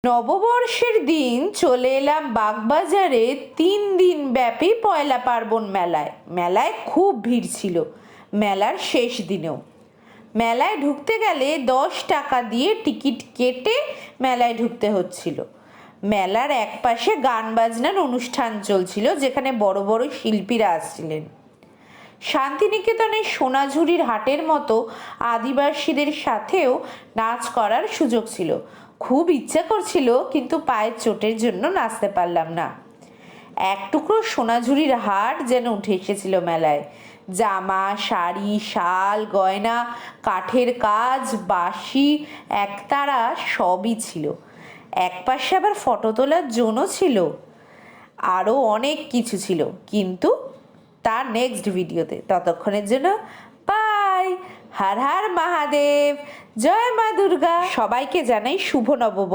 নববর্ষের দিন চলে এলাম বাগবাজারে 3 দিন ব্যাপী পয়লা পার্বণ মেলায়। মেলায় খুব ভিড় ছিল মেলার শেষ দিনেও। মেলায় ঢুকতে গেলে 10 টাকা দিয়ে টিকিট কেটে মেলায় ঢুকতে হচ্ছিল। মেলার একপাশে গান বাজনার অনুষ্ঠান চলছিল, যেখানে বড় বড় শিল্পীরা আসছিলেন। শান্তিনিকেতনের সোনাঝুরির হাটের মতো আদিবাসীদের সাথেও নাচ করার সুযোগ ছিল। খুব ইচ্ছা করছিল, কিন্তু পায়ের চোটের জন্য নাচতে পারলাম না। এক টুকরো সোনাঝুরির হাট যেন উঠে এসেছিল মেলায়। জামা, শাড়ি, শাল, গয়না, কাঠের কাজ, বাঁশি, একতারা সবই ছিল। একপাশে আবার ফটো তোলার জোনও ছিল। আরও অনেক কিছু ছিল, কিন্তু তার নেক্সট ভিডিওতে। ততক্ষণের জন্য বাই। হর হর মহাদেব, জয় মা দুর্গা। সবাইকে জানাই শুভ নববর্ষ।